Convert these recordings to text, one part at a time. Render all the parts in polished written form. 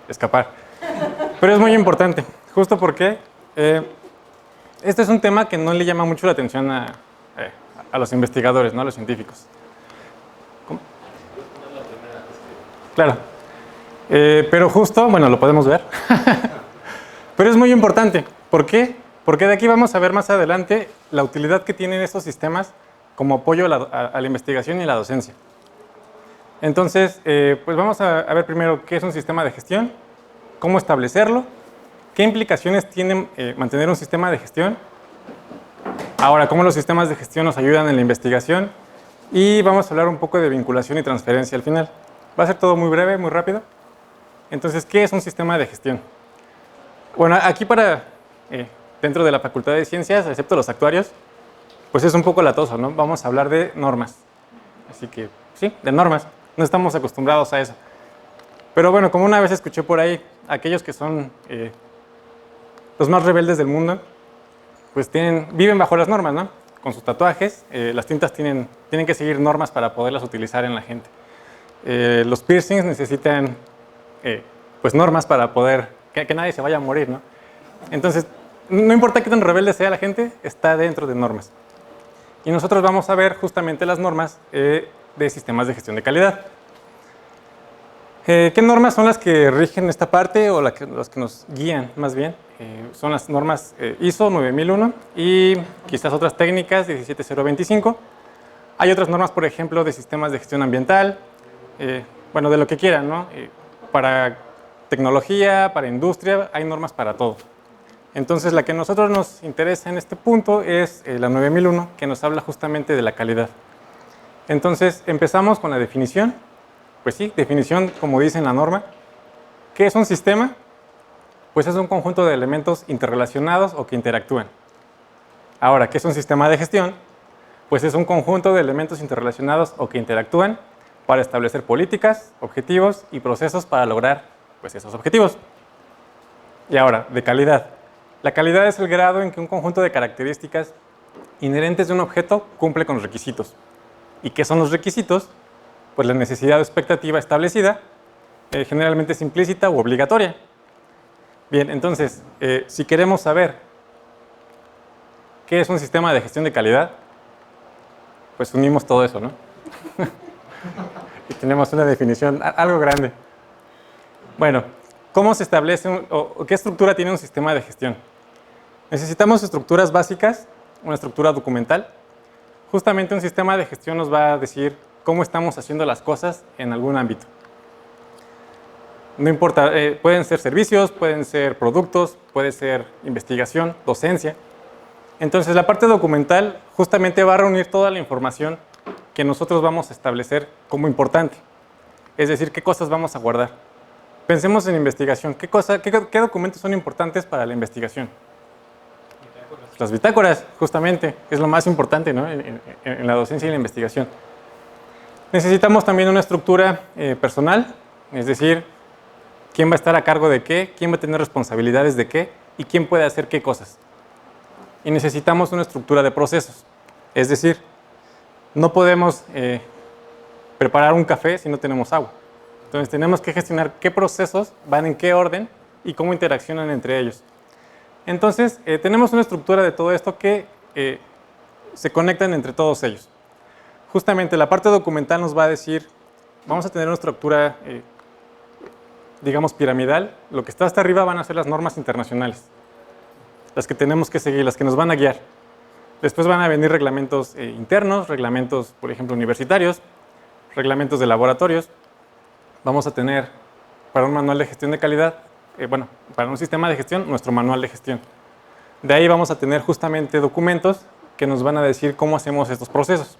escapar. Pero es muy importante, justo porque este es un tema que no le llama mucho la atención a los investigadores, ¿no? A los científicos. ¿Cómo? Claro. Pero justo, bueno, lo podemos ver. Pero es muy importante. ¿Por qué? Porque de aquí vamos a ver más adelante la utilidad que tienen estos sistemas como apoyo a la investigación y la docencia. Entonces, pues vamos a ver primero qué es un sistema de gestión, cómo establecerlo, qué implicaciones tiene mantener un sistema de gestión, ahora cómo los sistemas de gestión nos ayudan en la investigación y vamos a hablar un poco de vinculación y transferencia al final. Va a ser todo muy breve, muy rápido. Entonces, ¿qué es un sistema de gestión? Bueno, aquí dentro de la Facultad de Ciencias, excepto los actuarios, pues es un poco latoso, ¿no? Vamos a hablar de normas. Así que, sí, de normas. No estamos acostumbrados a eso. Pero bueno, como una vez escuché por ahí, aquellos que son los más rebeldes del mundo, pues viven bajo las normas, ¿no? Con sus tatuajes, las tintas tienen que seguir normas para poderlas utilizar en la gente. Los piercings necesitan, pues, normas para poder, que nadie se vaya a morir, ¿no? Entonces, no importa qué tan rebelde sea la gente, está dentro de normas. Y nosotros vamos a ver justamente las normas de sistemas de gestión de calidad. ¿Qué normas son las que rigen esta parte o las que nos guían más bien? Son las normas ISO 9001 y quizás otras técnicas 17025. Hay otras normas, por ejemplo, de sistemas de gestión ambiental, bueno, de lo que quieran, ¿no? Para tecnología, para industria, hay normas para todo. Entonces, la que a nosotros nos interesa en este punto es la 9001, que nos habla justamente de la calidad. Entonces, empezamos con la definición. Pues sí, definición, como dice en la norma. ¿Qué es un sistema? Pues es un conjunto de elementos interrelacionados o que interactúan. Ahora, ¿qué es un sistema de gestión? Pues es un conjunto de elementos interrelacionados o que interactúan para establecer políticas, objetivos y procesos para lograr, pues, esos objetivos. Y ahora, de calidad. La calidad es el grado en que un conjunto de características inherentes de un objeto cumple con los requisitos. ¿Y qué son los requisitos? Pues la necesidad o expectativa establecida, generalmente es implícita u obligatoria. Bien, entonces, si queremos saber qué es un sistema de gestión de calidad, pues unimos todo eso, ¿no? Y tenemos una definición algo grande. Bueno, ¿cómo se establece o qué estructura tiene un sistema de gestión? Necesitamos estructuras básicas, una estructura documental. Justamente un sistema de gestión nos va a decir cómo estamos haciendo las cosas en algún ámbito. No importa, pueden ser servicios, pueden ser productos, puede ser investigación, docencia. Entonces, la parte documental justamente va a reunir toda la información que nosotros vamos a establecer como importante. Es decir, qué cosas vamos a guardar. Pensemos en investigación. ¿Qué documentos son importantes para la investigación? Las bitácoras, justamente, es lo más importante, ¿no? en la docencia y la investigación. Necesitamos también una estructura personal, es decir, quién va a estar a cargo de qué, quién va a tener responsabilidades de qué y quién puede hacer qué cosas. Y necesitamos una estructura de procesos, es decir, no podemos preparar un café si no tenemos agua. Entonces tenemos que gestionar qué procesos van en qué orden y cómo interaccionan entre ellos. Entonces, tenemos una estructura de todo esto que se conectan entre todos ellos. Justamente la parte documental nos va a decir, vamos a tener una estructura, digamos, piramidal. Lo que está hasta arriba van a ser las normas internacionales, las que tenemos que seguir, las que nos van a guiar. Después van a venir reglamentos internos, reglamentos, por ejemplo, universitarios, reglamentos de laboratorios. Vamos a tener, para un manual de gestión de calidad, bueno, para un sistema de gestión, nuestro manual de gestión. De ahí vamos a tener justamente documentos que nos van a decir cómo hacemos estos procesos.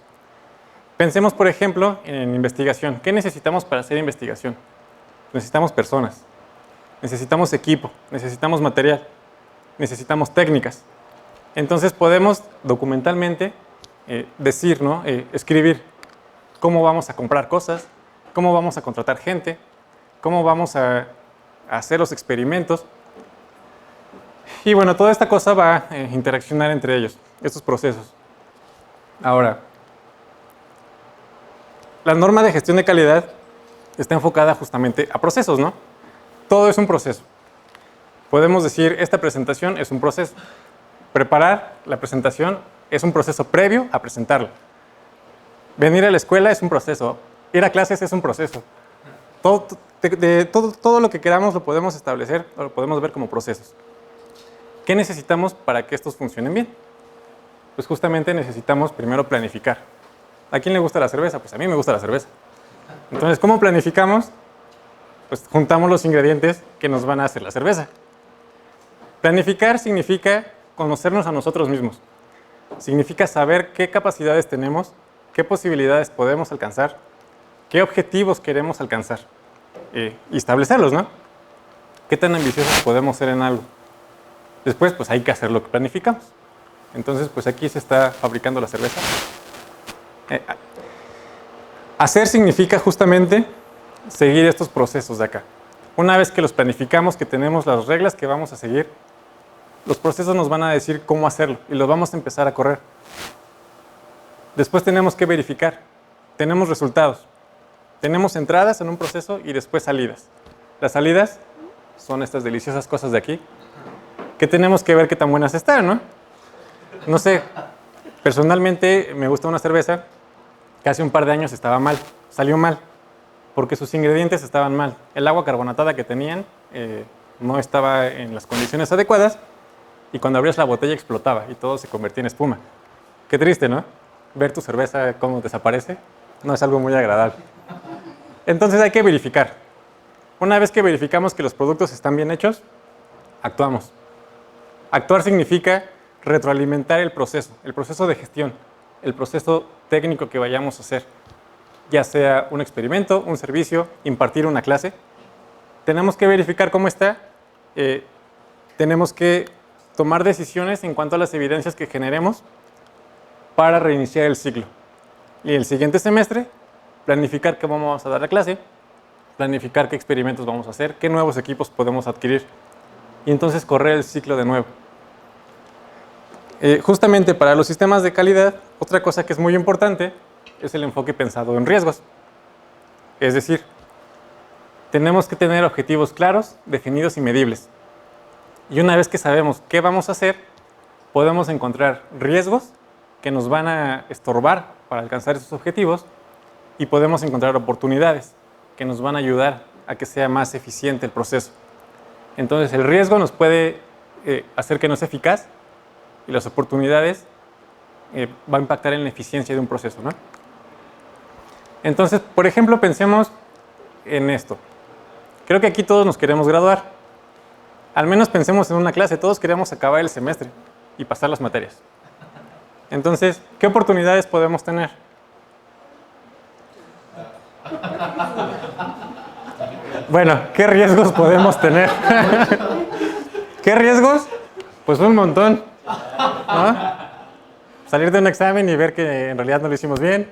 Pensemos, por ejemplo, en investigación. ¿Qué necesitamos para hacer investigación? Necesitamos personas, necesitamos equipo, necesitamos material, necesitamos técnicas. Entonces podemos documentalmente decir, ¿no? Escribir cómo vamos a comprar cosas, cómo vamos a contratar gente, cómo vamos a hacer los experimentos. Y bueno, toda esta cosa va a interaccionar entre ellos, estos procesos. Ahora, la norma de gestión de calidad está enfocada justamente a procesos, ¿no? todo es un proceso. Podemos decir, esta presentación es un proceso. Preparar la presentación es un proceso previo a presentarla. Venir a la escuela es un proceso. Ir a clases es un proceso. Todo lo que queramos lo podemos establecer, o lo podemos ver como procesos. ¿Qué necesitamos para que estos funcionen bien? Pues justamente necesitamos primero planificar. ¿A quién le gusta la cerveza? Pues a mí me gusta la cerveza. Entonces, ¿cómo planificamos? Pues juntamos los ingredientes que nos van a hacer la cerveza. Planificar significa conocernos a nosotros mismos. Significa saber qué capacidades tenemos, qué posibilidades podemos alcanzar, qué objetivos queremos alcanzar y establecerlos, ¿no? ¿Qué tan ambiciosos podemos ser en algo? Después, pues hay que hacer lo que planificamos. Entonces, pues aquí se está fabricando la cerveza. Hacer significa justamente seguir estos procesos de acá. Una vez que los planificamos, que tenemos las reglas que vamos a seguir, los procesos nos van a decir cómo hacerlo y los vamos a empezar a correr. Después tenemos que verificar. Tenemos resultados. Tenemos entradas en un proceso y después salidas. Las salidas son estas deliciosas cosas de aquí, que tenemos que ver qué tan buenas están, ¿no? No sé, personalmente me gusta una cerveza que hace un par de años estaba mal, salió mal, porque sus ingredientes estaban mal. El agua carbonatada que tenían no estaba en las condiciones adecuadas y cuando abrías la botella explotaba y todo se convertía en espuma. Qué triste, ¿no? Ver tu cerveza cómo desaparece no es algo muy agradable. Entonces hay que verificar. Una vez que verificamos que los productos están bien hechos, actuamos. Actuar significa retroalimentar el proceso de gestión, el proceso técnico que vayamos a hacer, ya sea un experimento, un servicio, impartir una clase. Tenemos que verificar cómo está, tenemos que tomar decisiones en cuanto a las evidencias que generemos para reiniciar el ciclo. Y el siguiente semestre, planificar cómo vamos a dar la clase, planificar qué experimentos vamos a hacer, qué nuevos equipos podemos adquirir y entonces correr el ciclo de nuevo. Justamente para los sistemas de calidad, otra cosa que es muy importante es el enfoque pensado en riesgos. Es decir, tenemos que tener objetivos claros, definidos y medibles. Y una vez que sabemos qué vamos a hacer, podemos encontrar riesgos que nos van a estorbar para alcanzar esos objetivos y podemos encontrar oportunidades que nos van a ayudar a que sea más eficiente el proceso. Entonces, el riesgo nos puede hacer que no sea eficaz y las oportunidades va a impactar en la eficiencia de un proceso, ¿no? Entonces, por ejemplo, pensemos en esto. Creo que aquí todos nos queremos graduar. Al menos pensemos en una clase. Todos queremos acabar el semestre y pasar las materias. Entonces, ¿qué oportunidades podemos tener? Bueno, ¿qué riesgos podemos tener? ¿Qué riesgos? Pues un montón, ¿no? Salir de un examen y ver que en realidad no lo hicimos bien.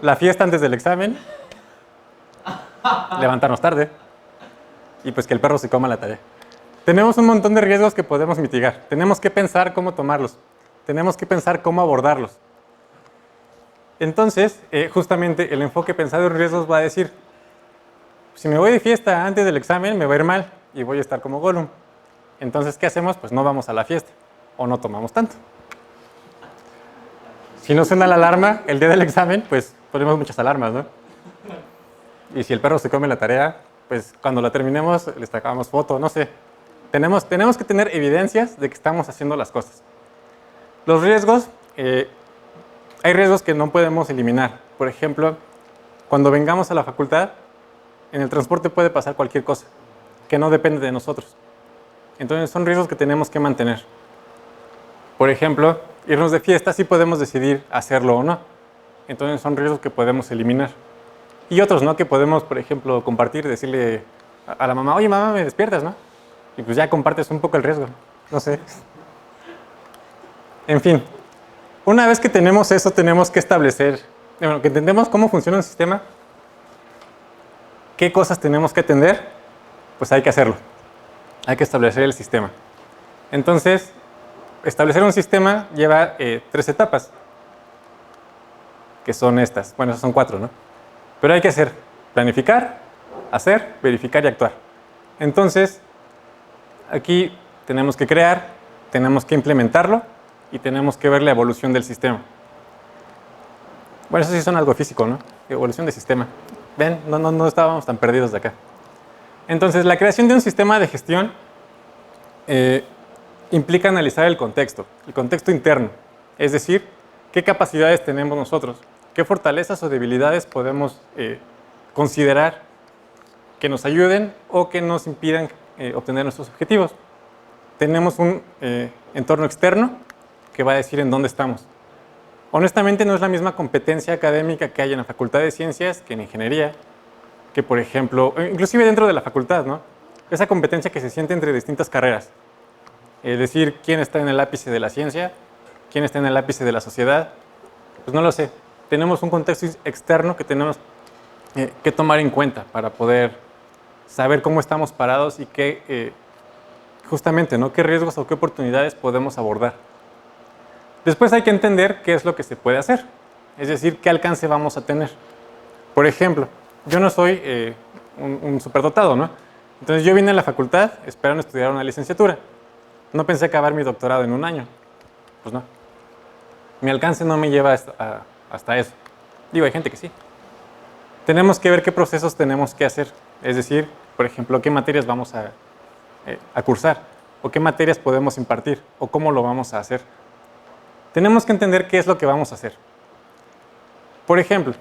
La fiesta antes del examen. Levantarnos tarde. Y pues que el perro se coma la tarea. Tenemos un montón de riesgos que podemos mitigar. Tenemos que pensar cómo tomarlos. Tenemos que pensar cómo abordarlos. Entonces, justamente el enfoque pensado en riesgos va a decir, si me voy de fiesta antes del examen, me va a ir mal y voy a estar como Gollum. Entonces, ¿qué hacemos? Pues no vamos a la fiesta o no tomamos tanto. Si no suena la alarma el día del examen, pues ponemos muchas alarmas, ¿no? Y si el perro se come la tarea, pues cuando la terminemos le sacamos foto, no sé. Tenemos que tener evidencias de que estamos haciendo las cosas. Los riesgos, hay riesgos que no podemos eliminar. Por ejemplo, cuando vengamos a la facultad, en el transporte puede pasar cualquier cosa que no depende de nosotros. Entonces son riesgos que tenemos que mantener. Por ejemplo, irnos de fiesta sí podemos decidir hacerlo o no. Entonces son riesgos que podemos eliminar. Y otros, ¿no? Que podemos, por ejemplo, compartir, decirle a la mamá, oye mamá, me despiertas, ¿no? Y pues ya compartes un poco el riesgo. No sé. En fin, una vez que tenemos eso, tenemos que establecer, bueno, que entendemos cómo funciona un sistema, qué cosas tenemos que atender, pues hay que hacerlo. Hay que establecer el sistema. Entonces, establecer un sistema lleva 3 etapas, que son estas. Bueno, son 4, ¿no? Pero hay que hacer, planificar, hacer, verificar y actuar. Entonces, aquí tenemos que crear, tenemos que implementarlo y tenemos que ver la evolución del sistema. Bueno, eso sí suena algo físico, ¿no? Evolución del sistema. Ven, no estábamos tan perdidos de acá. Entonces, la creación de un sistema de gestión implica analizar el contexto interno. Es decir, qué capacidades tenemos nosotros, qué fortalezas o debilidades podemos considerar que nos ayuden o que nos impidan obtener nuestros objetivos. Tenemos un entorno externo que va a decir en dónde estamos. Honestamente, no es la misma competencia académica que hay en la Facultad de Ciencias que en Ingeniería, que por ejemplo, inclusive dentro de la facultad, ¿no? Esa competencia que se siente entre distintas carreras. Es decir, quién está en el ápice de la ciencia, quién está en el ápice de la sociedad, pues no lo sé. Tenemos un contexto externo que tenemos que tomar en cuenta para poder saber cómo estamos parados y qué, justamente, ¿no? Qué riesgos o qué oportunidades podemos abordar. Después hay que entender qué es lo que se puede hacer, es decir, qué alcance vamos a tener. Por ejemplo, yo no soy un superdotado, ¿no? Entonces yo vine a la facultad esperando estudiar una licenciatura. No pensé acabar mi doctorado en un año. Pues no. Mi alcance no me lleva hasta eso. Digo, hay gente que sí. Tenemos que ver qué procesos tenemos que hacer. Es decir, por ejemplo, qué materias vamos a cursar, o qué materias podemos impartir, o cómo lo vamos a hacer. Tenemos que entender qué es lo que vamos a hacer. Por ejemplo,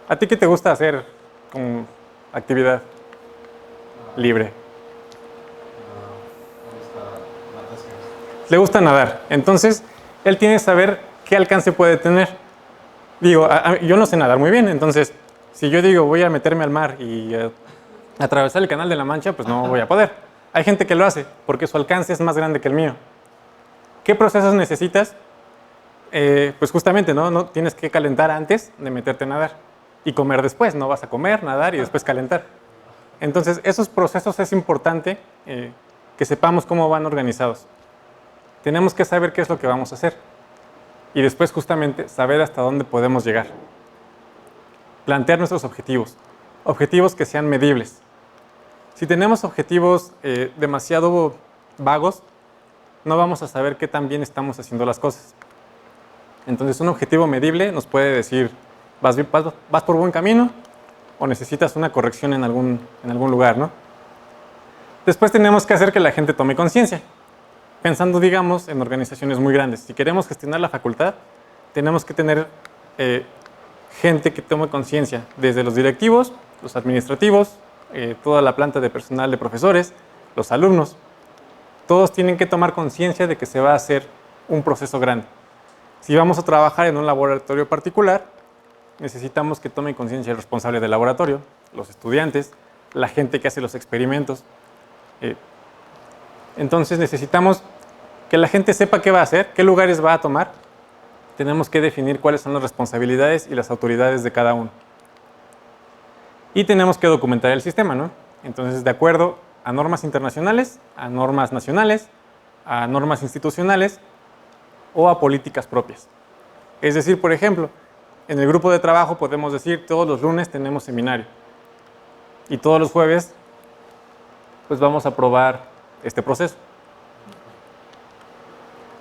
¿a ti qué te gusta hacer como actividad libre? Le gusta nadar. Entonces, él tiene que saber qué alcance puede tener. Digo, yo no sé nadar muy bien, entonces, si yo digo voy a meterme al mar y atravesar el Canal de la Mancha, pues no voy a poder. Hay gente que lo hace porque su alcance es más grande que el mío. ¿Qué procesos necesitas? Pues justamente, ¿no? Tienes que calentar antes de meterte a nadar y comer después. No vas a comer, nadar y después calentar. Entonces, esos procesos es importante que sepamos cómo van organizados. Tenemos que saber qué es lo que vamos a hacer y después justamente saber hasta dónde podemos llegar. Plantear nuestros objetivos, objetivos que sean medibles. Si tenemos objetivos demasiado vagos, no vamos a saber qué tan bien estamos haciendo las cosas. Entonces, un objetivo medible nos puede decir, vas por buen camino o necesitas una corrección en algún lugar, ¿no? Después tenemos que hacer que la gente tome conciencia. Pensando, digamos, en organizaciones muy grandes. Si queremos gestionar la facultad, tenemos que tener gente que tome conciencia, desde los directivos, los administrativos, toda la planta de personal de profesores, los alumnos. Todos tienen que tomar conciencia de que se va a hacer un proceso grande. Si vamos a trabajar en un laboratorio particular, necesitamos que tome conciencia el responsable del laboratorio, los estudiantes, la gente que hace los experimentos. Entonces necesitamos que la gente sepa qué va a hacer, qué lugares va a tomar. Tenemos que definir cuáles son las responsabilidades y las autoridades de cada uno. Y tenemos que documentar el sistema, ¿no? Entonces, de acuerdo a normas internacionales, a normas nacionales, a normas institucionales o a políticas propias. Es decir, por ejemplo, en el grupo de trabajo podemos decir todos los lunes tenemos seminario y todos los jueves pues vamos a probar este proceso.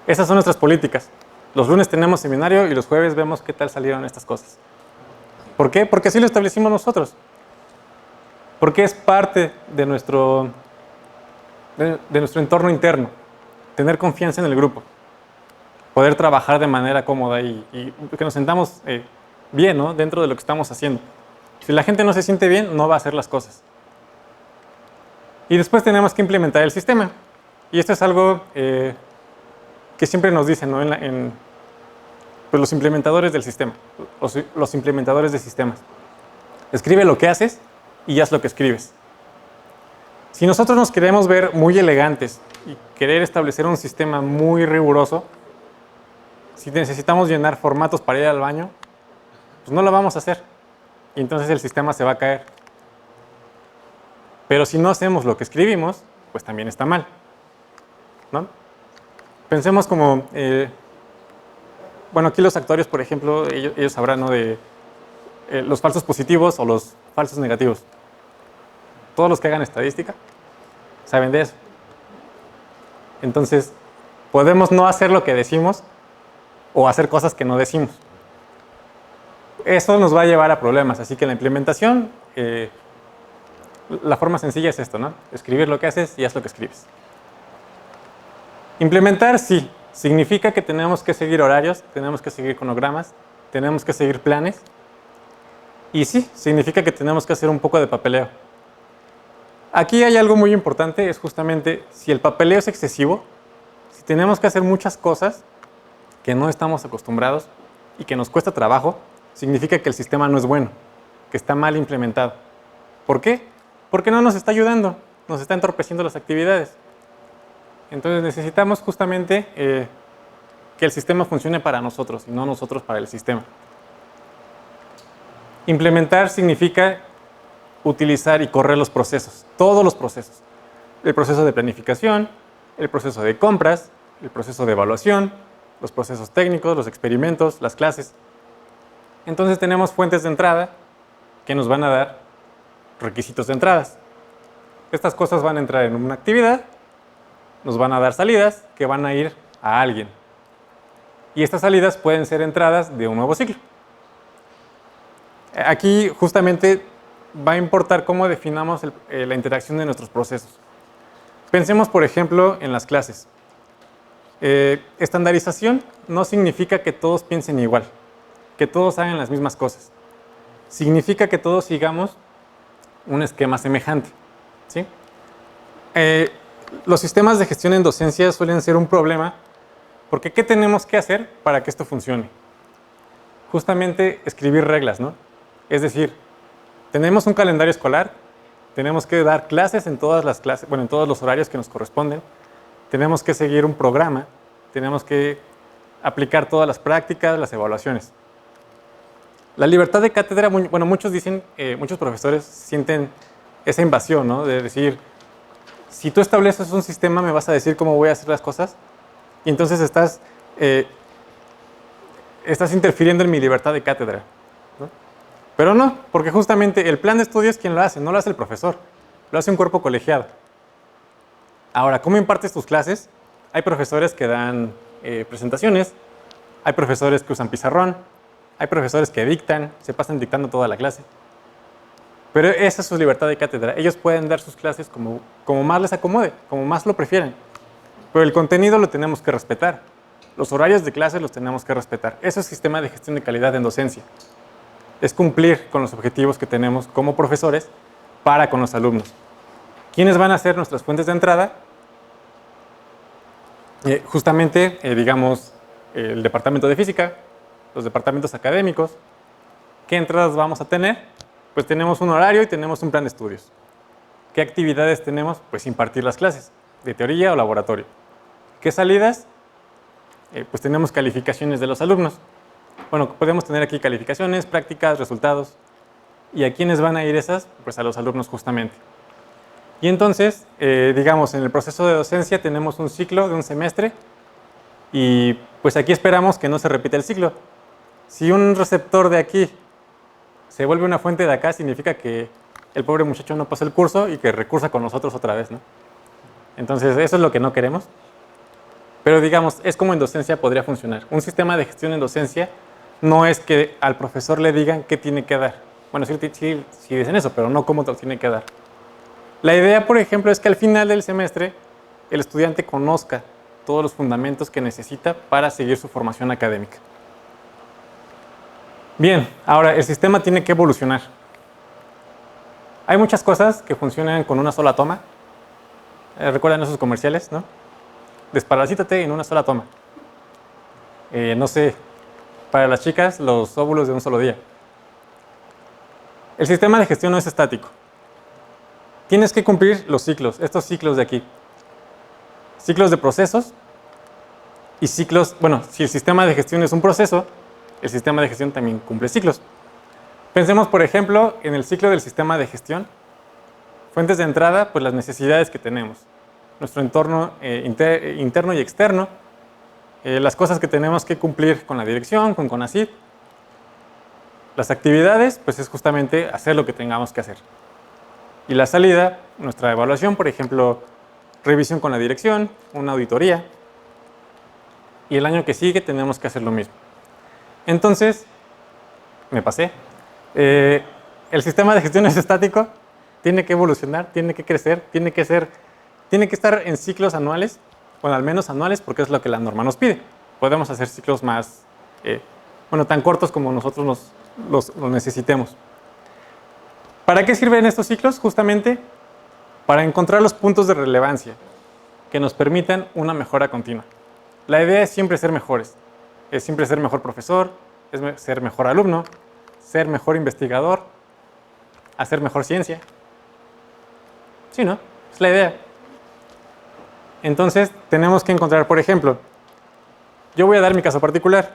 Esas son nuestras políticas. Los lunes tenemos seminario y los jueves vemos qué tal salieron estas cosas. ¿Por qué? Porque así lo establecimos nosotros. Porque es parte de nuestro entorno interno. Tener confianza en el grupo. Poder trabajar de manera cómoda y que nos sentamos bien, ¿no? Dentro de lo que estamos haciendo. Si la gente no se siente bien, no va a hacer las cosas. Y después tenemos que implementar el sistema. Y esto es algo que siempre nos dicen, ¿no? Pues los implementadores del sistema, los implementadores de sistemas. Escribe lo que haces y haz lo que escribes. Si nosotros nos queremos ver muy elegantes y querer establecer un sistema muy riguroso, si necesitamos llenar formatos para ir al baño, pues no lo vamos a hacer. Y entonces el sistema se va a caer. Pero si no hacemos lo que escribimos, pues también está mal, ¿no? Pensemos como, bueno, aquí los actuarios, por ejemplo, ellos sabrán, ¿no? De los falsos positivos o los falsos negativos. Todos los que hagan estadística saben de eso. Entonces, podemos no hacer lo que decimos o hacer cosas que no decimos. Eso nos va a llevar a problemas, así que la implementación, la forma sencilla es esto, ¿no? Escribir lo que haces y haz lo que escribes. Implementar, sí, significa que tenemos que seguir horarios, tenemos que seguir cronogramas, tenemos que seguir planes. Y sí, significa que tenemos que hacer un poco de papeleo. Aquí hay algo muy importante, es justamente si el papeleo es excesivo, si tenemos que hacer muchas cosas que no estamos acostumbrados y que nos cuesta trabajo, significa que el sistema no es bueno, que está mal implementado. ¿Por qué? Porque no nos está ayudando, nos está entorpeciendo las actividades. Entonces necesitamos justamente que el sistema funcione para nosotros y no nosotros para el sistema. Implementar significa utilizar y correr los procesos, todos los procesos. El proceso de planificación, el proceso de compras, el proceso de evaluación, los procesos técnicos, los experimentos, las clases. Entonces tenemos fuentes de entrada que nos van a dar requisitos de entradas. Estas cosas van a entrar en una actividad, nos van a dar salidas que van a ir a alguien. Y estas salidas pueden ser entradas de un nuevo ciclo. Aquí justamente va a importar cómo definamos la interacción de nuestros procesos. Pensemos, por ejemplo, en las clases. Estandarización no significa que todos piensen igual, que todos hagan las mismas cosas. Significa que todos sigamos un esquema semejante, ¿sí? Los sistemas de gestión en docencia suelen ser un problema porque ¿qué tenemos que hacer para que esto funcione? Justamente escribir reglas, ¿no? Es decir, tenemos un calendario escolar, tenemos que dar clases en todas las clases, bueno, en todos los horarios que nos corresponden, tenemos que seguir un programa, tenemos que aplicar todas las prácticas, las evaluaciones. La libertad de cátedra, bueno, muchos dicen, muchos profesores sienten esa invasión, ¿no? De decir, si tú estableces un sistema, me vas a decir cómo voy a hacer las cosas, y entonces estás interfiriendo en mi libertad de cátedra, ¿no? Pero no, porque justamente el plan de estudios, ¿quién lo hace? No lo hace el profesor, lo hace un cuerpo colegiado. Ahora, ¿cómo impartes tus clases? Hay profesores que dan presentaciones, hay profesores que usan pizarrón, hay profesores que dictan, se pasan dictando toda la clase. Pero esa es su libertad de cátedra. Ellos pueden dar sus clases como más les acomode, como más lo prefieran. Pero el contenido lo tenemos que respetar. Los horarios de clase los tenemos que respetar. Eso es sistema de gestión de calidad en docencia. Es cumplir con los objetivos que tenemos como profesores para con los alumnos. ¿Quiénes van a ser nuestras fuentes de entrada? Justamente, digamos, el departamento de física, los departamentos académicos. ¿Qué entradas vamos a tener? Pues tenemos un horario y tenemos un plan de estudios. ¿Qué actividades tenemos? Pues impartir las clases de teoría o laboratorio. ¿Qué salidas? Pues tenemos calificaciones de los alumnos. Bueno, podemos tener aquí calificaciones, prácticas, resultados. ¿Y a quiénes van a ir esas? Pues a los alumnos justamente. Y entonces, digamos, en el proceso de docencia tenemos un ciclo de un semestre y pues aquí esperamos que no se repita el ciclo. Si un receptor de aquí se vuelve una fuente de acá, significa que el pobre muchacho no pasó el curso y que recursa con nosotros otra vez, ¿no? Entonces, eso es lo que no queremos. Pero digamos, es como en docencia podría funcionar. Un sistema de gestión en docencia no es que al profesor le digan qué tiene que dar. Bueno, sí dicen eso, pero no cómo te lo tiene que dar. La idea, por ejemplo, es que al final del semestre el estudiante conozca todos los fundamentos que necesita para seguir su formación académica. Bien, ahora el sistema tiene que evolucionar. Hay muchas cosas que funcionan con una sola toma. ¿Recuerdan esos comerciales, no? Desparasítate en una sola toma. No sé, para las chicas, los óvulos de un solo día. El sistema de gestión no es estático. Tienes que cumplir los ciclos, estos ciclos de aquí. Ciclos de procesos y ciclos, bueno, si el sistema de gestión es un proceso, el sistema de gestión también cumple ciclos. Pensemos, por ejemplo, en el ciclo del sistema de gestión. Fuentes de entrada, pues las necesidades que tenemos. Nuestro entorno interno y externo. Las cosas que tenemos que cumplir con la dirección, con CONACYT. Las actividades, pues es justamente hacer lo que tengamos que hacer. Y la salida, nuestra evaluación, por ejemplo, revisión con la dirección, una auditoría. Y el año que sigue tenemos que hacer lo mismo. Entonces, me pasé. El sistema de gestión es estático, tiene que evolucionar, tiene que crecer, tiene que estar en ciclos anuales, bueno, al menos anuales, porque es lo que la norma nos pide. Podemos hacer ciclos más, tan cortos como nosotros los necesitemos. ¿Para qué sirven estos ciclos? Justamente para encontrar los puntos de relevancia que nos permitan una mejora continua. La idea es siempre ser mejores, es siempre ser mejor profesor, es ser mejor alumno, ser mejor investigador, hacer mejor ciencia. Sí, ¿no? Es la idea. Entonces, tenemos que encontrar, por ejemplo, yo voy a dar mi caso particular.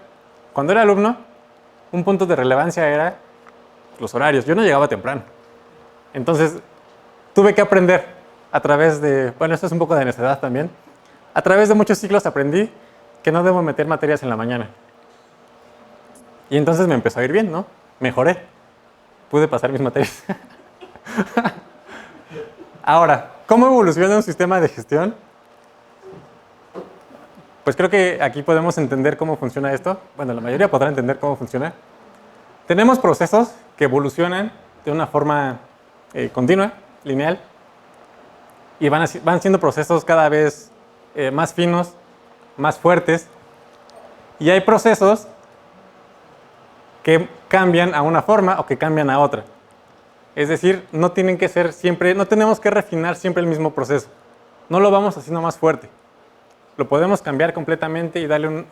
Cuando era alumno, un punto de relevancia era los horarios. Yo no llegaba temprano. Entonces, tuve que aprender a través de, bueno, esto es un poco de necedad también, a través de muchos ciclos aprendí que no debo meter materias en la mañana. Y entonces me empezó a ir bien, ¿no? Mejoré. Pude pasar mis materias. Ahora, ¿cómo evoluciona un sistema de gestión? Pues creo que aquí podemos entender cómo funciona esto. Bueno, la mayoría podrá entender cómo funciona. Tenemos procesos que evolucionan de una forma continua, lineal, y van siendo procesos cada vez más finos, más fuertes, y hay procesos que cambian a una forma o que cambian a otra. Es decir, no tienen que ser siempre, no tenemos que refinar siempre el mismo proceso. No lo vamos haciendo más fuerte. Lo podemos cambiar completamente y darle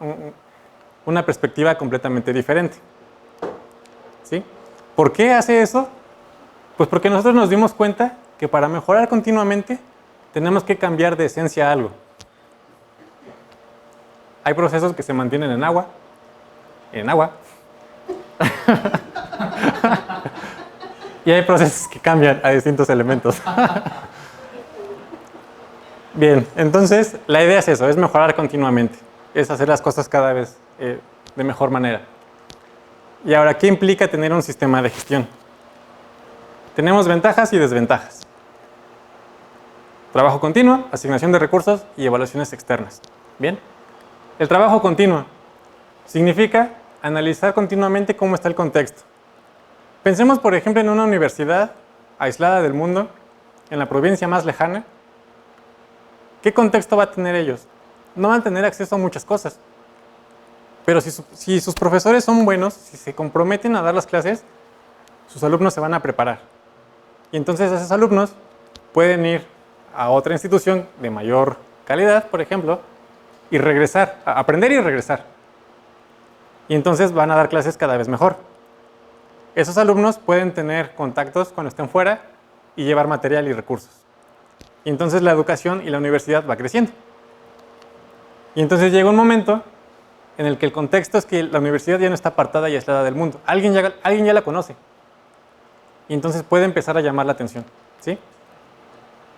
una perspectiva completamente diferente. ¿Sí? ¿Por qué hace eso? Pues porque nosotros nos dimos cuenta que para mejorar continuamente tenemos que cambiar de esencia a algo. Hay procesos que se mantienen en agua, y hay procesos que cambian a distintos elementos. Bien, entonces la idea es eso, es mejorar continuamente, es hacer las cosas cada vez de mejor manera. Y ahora, ¿qué implica tener un sistema de gestión? Tenemos ventajas y desventajas. Trabajo continuo, asignación de recursos y evaluaciones externas. Bien, el trabajo continuo significa analizar continuamente cómo está el contexto. Pensemos, por ejemplo, en una universidad aislada del mundo, en la provincia más lejana. ¿Qué contexto va a tener ellos? No van a tener acceso a muchas cosas. Pero si sus profesores son buenos, si se comprometen a dar las clases, sus alumnos se van a preparar. Y entonces esos alumnos pueden ir a otra institución de mayor calidad, por ejemplo, y regresar, a aprender y regresar. Y entonces van a dar clases cada vez mejor. Esos alumnos pueden tener contactos cuando estén fuera y llevar material y recursos. Y entonces la educación y la universidad va creciendo. Y entonces llega un momento en el que el contexto es que la universidad ya no está apartada y aislada del mundo. Alguien ya la conoce. Y entonces puede empezar a llamar la atención. ¿Sí?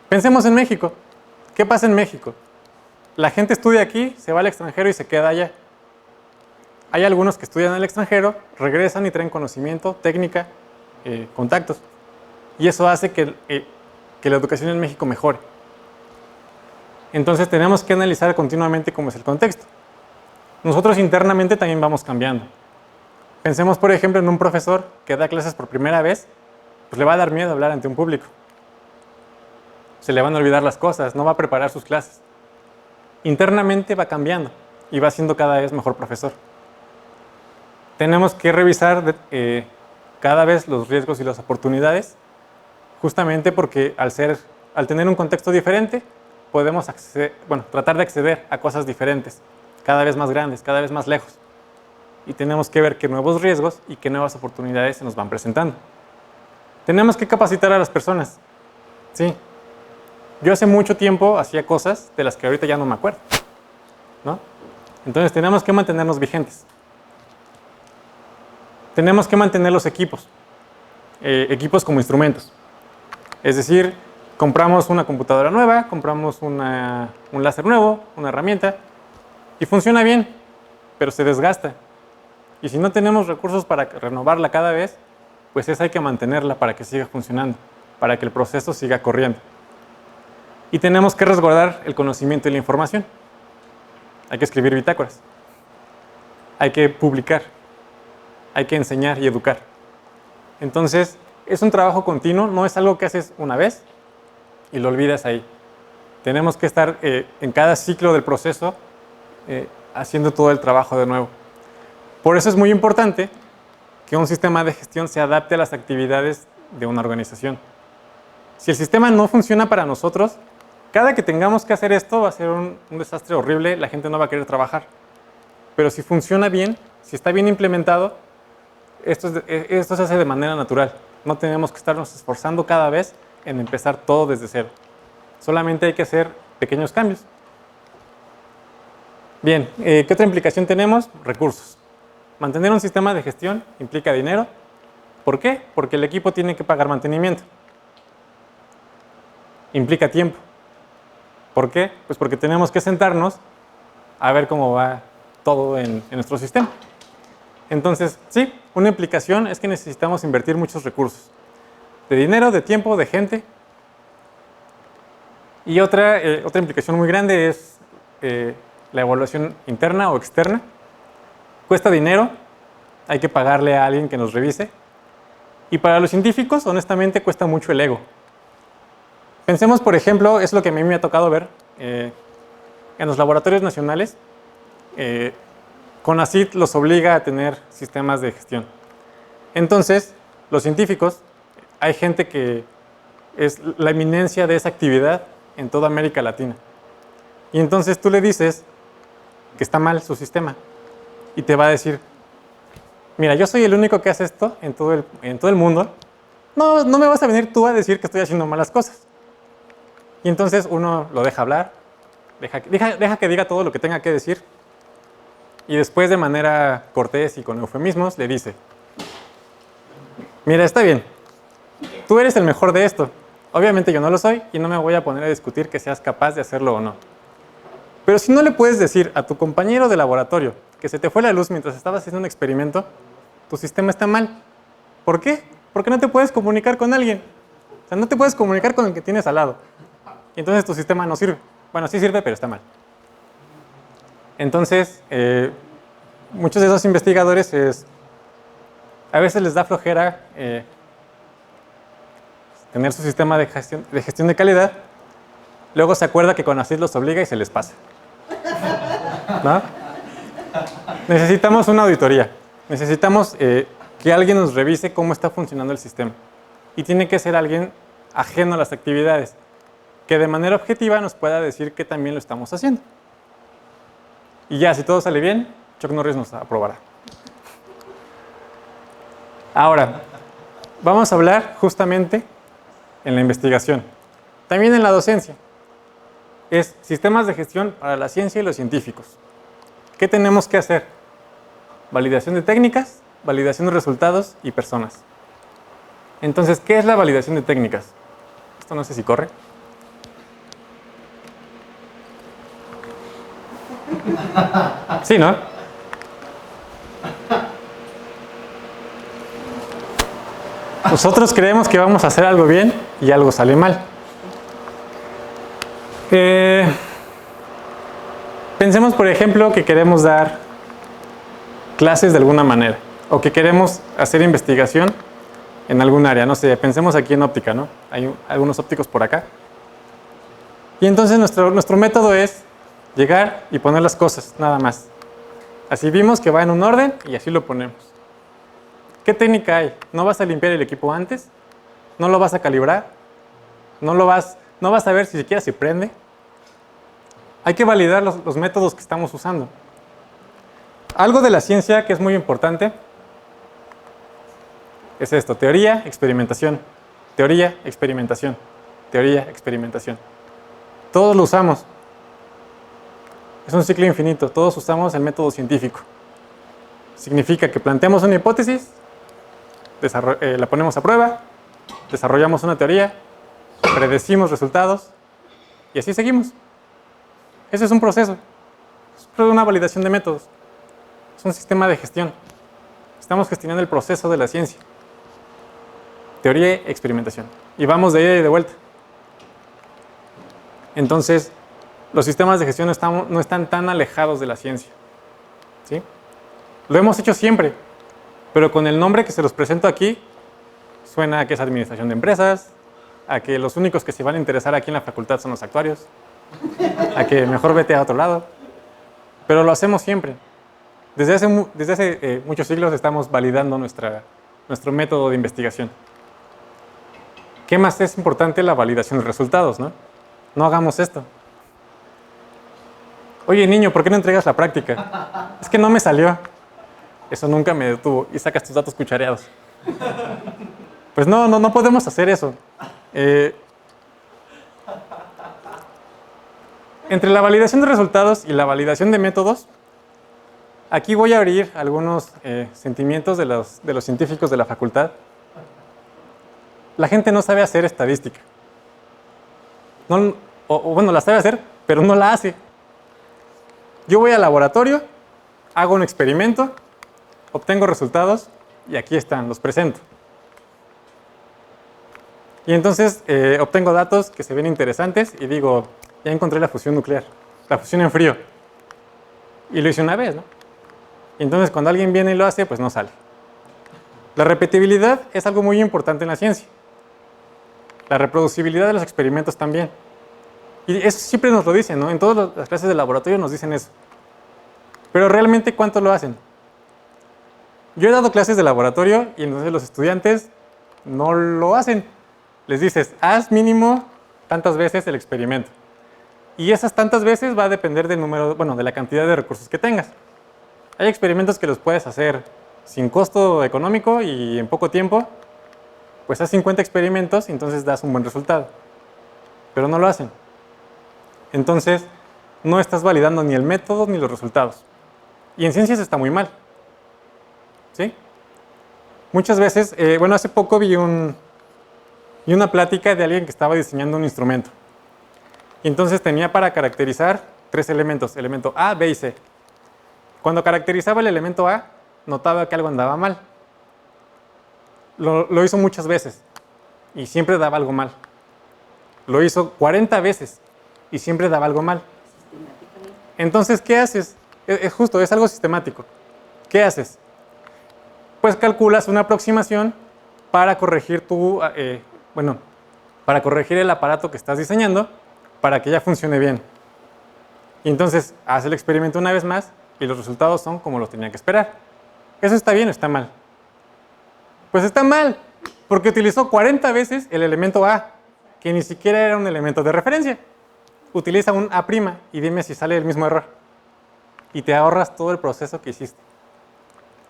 Pensemos en México. ¿Qué pasa en México? La gente estudia aquí, se va al extranjero y se queda allá. Hay algunos que estudian en el extranjero, regresan y traen conocimiento, técnica, contactos. Y eso hace que la educación en México mejore. Entonces tenemos que analizar continuamente cómo es el contexto. Nosotros internamente también vamos cambiando. Pensemos, por ejemplo, en un profesor que da clases por primera vez, pues le va a dar miedo hablar ante un público. Se le van a olvidar las cosas, no va a preparar sus clases. Internamente va cambiando y va siendo cada vez mejor profesor. Tenemos que revisar cada vez los riesgos y las oportunidades, justamente porque al tener un contexto diferente, podemos tratar de acceder a cosas diferentes, cada vez más grandes, cada vez más lejos. Y tenemos que ver qué nuevos riesgos y qué nuevas oportunidades se nos van presentando. Tenemos que capacitar a las personas. Sí. Yo hace mucho tiempo hacía cosas de las que ahorita ya no me acuerdo, ¿no? Entonces tenemos que mantenernos vigentes. Tenemos que mantener los equipos. Equipos como instrumentos. Es decir, compramos una computadora nueva, compramos un láser nuevo, una herramienta, y funciona bien, pero se desgasta. Y si no tenemos recursos para renovarla cada vez, pues esa hay que mantenerla para que siga funcionando. para que el proceso siga corriendo. Y tenemos que resguardar el conocimiento y la información. Hay que escribir bitácoras. Hay que publicar. Hay que enseñar y educar. Entonces, es un trabajo continuo, no es algo que haces una vez y lo olvidas ahí. Tenemos que estar en cada ciclo del proceso haciendo todo el trabajo de nuevo. Por eso es muy importante que un sistema de gestión se adapte a las actividades de una organización. Si el sistema no funciona para nosotros, cada que tengamos que hacer esto va a ser un desastre horrible, la gente no va a querer trabajar. Pero si funciona bien, si está bien implementado, esto se hace de manera natural. No tenemos que estarnos esforzando cada vez en empezar todo desde cero. Solamente hay que hacer pequeños cambios. Bien, ¿qué otra implicación tenemos? Recursos. Mantener un sistema de gestión implica dinero. ¿Por qué? Porque el equipo tiene que pagar mantenimiento. Implica tiempo. ¿Por qué? Pues porque tenemos que sentarnos a ver cómo va todo en nuestro sistema. Entonces, sí, una implicación es que necesitamos invertir muchos recursos. De dinero, de tiempo, de gente. Y otra implicación muy grande es la evaluación interna o externa. Cuesta dinero, hay que pagarle a alguien que nos revise. Y para los científicos, honestamente, cuesta mucho el ego. Pensemos, por ejemplo, es lo que a mí me ha tocado ver en los laboratorios nacionales. CONACYT los obliga a tener sistemas de gestión. Entonces, los científicos, hay gente que es la eminencia de esa actividad en toda América Latina. Y entonces tú le dices que está mal su sistema y te va a decir, mira, yo soy el único que hace esto en todo el mundo. No me vas a venir tú a decir que estoy haciendo malas cosas. Y entonces uno lo deja hablar, deja que diga todo lo que tenga que decir. Y después, de manera cortés y con eufemismos, le dice, mira, está bien, tú eres el mejor de esto. Obviamente yo no lo soy y no me voy a poner a discutir que seas capaz de hacerlo o no. Pero si no le puedes decir a tu compañero de laboratorio que se te fue la luz mientras estabas haciendo un experimento, tu sistema está mal. ¿Por qué? Porque no te puedes comunicar con alguien. O sea, no te puedes comunicar con el que tienes al lado. Y entonces tu sistema no sirve. Bueno, sí sirve, pero está mal. Entonces, muchos de esos investigadores a veces les da flojera tener su sistema de gestión de calidad. Luego se acuerda que CONACYT los obliga y se les pasa. ¿No? Necesitamos una auditoría. Necesitamos que alguien nos revise cómo está funcionando el sistema. Y tiene que ser alguien ajeno a las actividades, que de manera objetiva nos pueda decir que también lo estamos haciendo. Y ya, si todo sale bien, Chuck Norris nos aprobará. Ahora, vamos a hablar justamente en la investigación. También en la docencia. Es sistemas de gestión para la ciencia y los científicos. ¿Qué tenemos que hacer? Validación de técnicas, validación de resultados y personas. Entonces, ¿qué es la validación de técnicas? Esto no sé si corre. Sí, ¿no? Nosotros creemos que vamos a hacer algo bien y algo sale mal. Pensemos, por ejemplo, que queremos dar clases de alguna manera o que queremos hacer investigación en algún área. No sé, pensemos aquí en óptica, ¿no? Hay algunos ópticos por acá. Y entonces nuestro método es llegar y poner las cosas, nada más. Así vimos que va en un orden y así lo ponemos. ¿Qué técnica hay? ¿No vas a limpiar el equipo antes? ¿No lo vas a calibrar? ¿No vas a ver si siquiera se prende? Hay que validar los métodos que estamos usando. Algo de la ciencia que es muy importante es esto: teoría, experimentación. Teoría, experimentación. Teoría, experimentación. Todos lo usamos. Es un ciclo infinito. Todos usamos el método científico. Significa que planteamos una hipótesis, la ponemos a prueba, desarrollamos una teoría, predecimos resultados y así seguimos. Ese es un proceso. Es una validación de métodos. Es un sistema de gestión. Estamos gestionando el proceso de la ciencia. Teoría y experimentación. y vamos de ida y de vuelta. Entonces, los sistemas de gestión no están tan alejados de la ciencia, ¿sí? Lo hemos hecho siempre, pero con el nombre que se los presento aquí, suena a que es administración de empresas, a que los únicos que se van a interesar aquí en la facultad son los actuarios, a que mejor vete a otro lado. Pero lo hacemos siempre. Desde hace muchos siglos estamos validando nuestro método de investigación. ¿Qué más es importante? La validación de resultados, ¿no? No hagamos esto. Oye, niño, ¿por qué no entregas la práctica? Es que no me salió. Eso nunca me detuvo. Y sacas tus datos cuchareados. Pues no podemos hacer eso. Entre la validación de resultados y la validación de métodos, aquí voy a abrir algunos sentimientos de los científicos de la facultad. La gente no sabe hacer estadística. Bueno, la sabe hacer, pero no la hace. Yo voy al laboratorio, hago un experimento, obtengo resultados y aquí están, los presento. Y entonces obtengo datos que se ven interesantes y digo, ya encontré la fusión nuclear, la fusión en frío. Y lo hice una vez, ¿no? Y entonces cuando alguien viene y lo hace, pues no sale. La repetibilidad es algo muy importante en la ciencia. La reproducibilidad de los experimentos también. Y eso siempre nos lo dicen, ¿no? En todas las clases de laboratorio nos dicen eso. Pero realmente, ¿cuánto lo hacen? Yo he dado clases de laboratorio y entonces los estudiantes no lo hacen. Les dices, haz mínimo tantas veces el experimento. Y esas tantas veces va a depender del número, bueno, de la cantidad de recursos que tengas. Hay experimentos que los puedes hacer sin costo económico y en poco tiempo. Pues haz 50 experimentos y entonces das un buen resultado. Pero no lo hacen. Entonces, no estás validando ni el método ni los resultados. Y en ciencias está muy mal. ¿Sí? Muchas veces, bueno, hace poco vi una plática de alguien que estaba diseñando un instrumento. Y entonces tenía para caracterizar 3 elementos, elemento A, B y C. Cuando caracterizaba el elemento A, notaba que algo andaba mal. Lo hizo muchas veces y siempre daba algo mal. Lo hizo 40 veces y siempre daba algo mal. Entonces, ¿qué haces? Es justo, es algo sistemático. ¿Qué haces? Pues calculas una aproximación para corregir para corregir el aparato que estás diseñando para que ya funcione bien. Y entonces, haz el experimento una vez más y los resultados son como los tenía que esperar. ¿Eso está bien o está mal? Pues está mal, porque utilizó 40 veces el elemento A, que ni siquiera era un elemento de referencia. Utiliza un A' y dime si sale el mismo error. Y te ahorras todo el proceso que hiciste.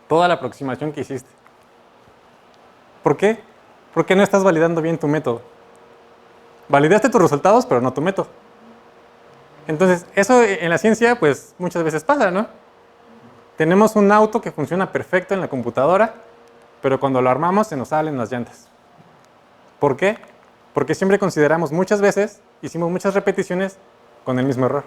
Toda la aproximación que hiciste. ¿Por qué? Porque no estás validando bien tu método. Validaste tus resultados, pero no tu método. Entonces, eso en la ciencia, pues muchas veces pasa, ¿no? Tenemos un auto que funciona perfecto en la computadora, pero cuando lo armamos se nos salen las llantas. ¿Por qué? Porque siempre consideramos muchas veces, hicimos muchas repeticiones con el mismo error.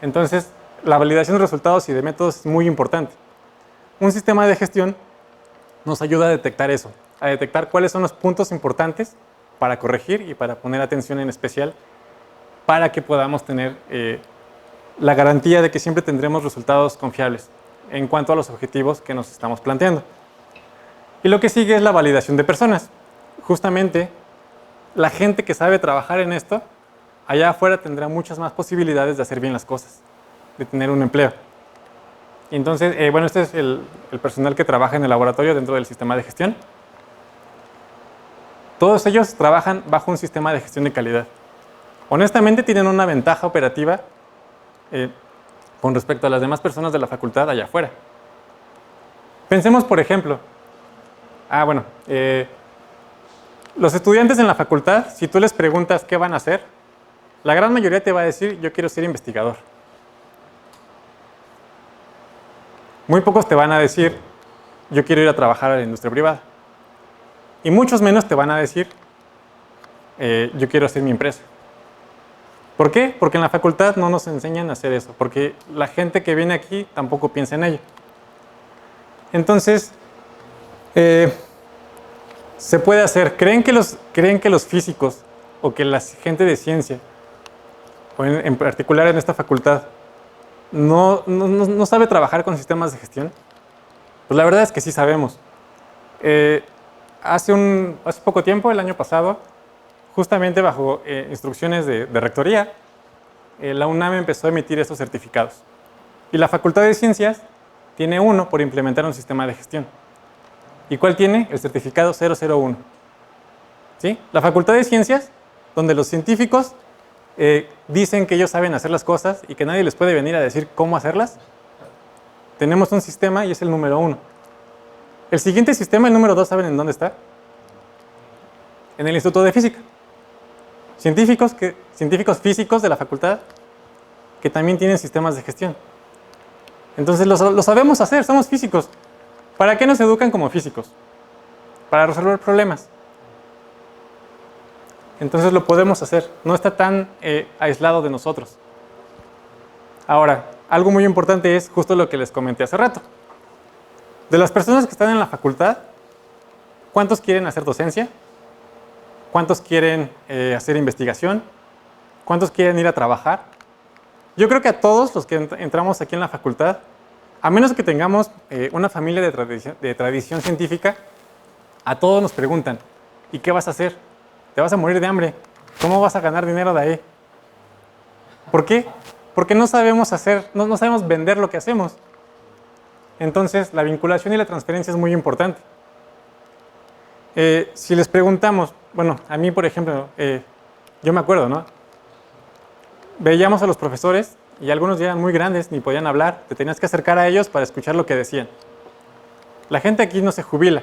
Entonces, la validación de resultados y de métodos es muy importante. Un sistema de gestión nos ayuda a detectar eso, a detectar cuáles son los puntos importantes para corregir y para poner atención en especial para que podamos tener la garantía de que siempre tendremos resultados confiables en cuanto a los objetivos que nos estamos planteando. Y lo que sigue es la validación de personas. Justamente, la gente que sabe trabajar en esto, allá afuera tendrá muchas más posibilidades de hacer bien las cosas, de tener un empleo. Y entonces, bueno, este es el personal que trabaja en el laboratorio dentro del sistema de gestión. Todos ellos trabajan bajo un sistema de gestión de calidad. Honestamente, tienen una ventaja operativa con respecto a las demás personas de la facultad allá afuera. Pensemos, por ejemplo, los estudiantes en la facultad, si tú les preguntas qué van a hacer, la gran mayoría te va a decir, yo quiero ser investigador. Muy pocos te van a decir, yo quiero ir a trabajar a la industria privada. Y muchos menos te van a decir, yo quiero hacer mi empresa. ¿Por qué? Porque en la facultad no nos enseñan a hacer eso, porque la gente que viene aquí tampoco piensa en ello. Entonces, Se puede hacer. ¿Creen que los físicos o que la gente de ciencia, o en particular en esta facultad, no sabe trabajar con sistemas de gestión? Pues la verdad es que sí sabemos. Hace poco tiempo, el año pasado, justamente bajo instrucciones de rectoría, la UNAM empezó a emitir estos certificados. Y la Facultad de Ciencias tiene uno por implementar un sistema de gestión. ¿Y cuál tiene? El certificado 001. ¿Sí? La Facultad de Ciencias, donde los científicos dicen que ellos saben hacer las cosas y que nadie les puede venir a decir cómo hacerlas, tenemos un sistema y es el número 1. El siguiente sistema, el número 2, ¿saben en dónde está? En el Instituto de Física. Científicos físicos de la facultad que también tienen sistemas de gestión. Entonces lo sabemos hacer, somos físicos. ¿Para qué nos educan como físicos? Para resolver problemas. Entonces lo podemos hacer, no está tan aislado de nosotros. Ahora, algo muy importante es justo lo que les comenté hace rato. De las personas que están en la facultad, ¿cuántos quieren hacer docencia? ¿Cuántos quieren hacer investigación? ¿Cuántos quieren ir a trabajar? Yo creo que a todos los que entramos aquí en la facultad, a menos que tengamos una familia de tradición científica, a todos nos preguntan, ¿y qué vas a hacer? ¿Te vas a morir de hambre? ¿Cómo vas a ganar dinero de ahí? ¿Por qué? Porque no sabemos no sabemos vender lo que hacemos. Entonces, la vinculación y la transferencia es muy importante. Si les preguntamos, bueno, a mí, por ejemplo, yo me acuerdo, ¿no? Veíamos a los profesores y algunos ya eran muy grandes, ni podían hablar, te tenías que acercar a ellos para escuchar lo que decían. La gente aquí no se jubila.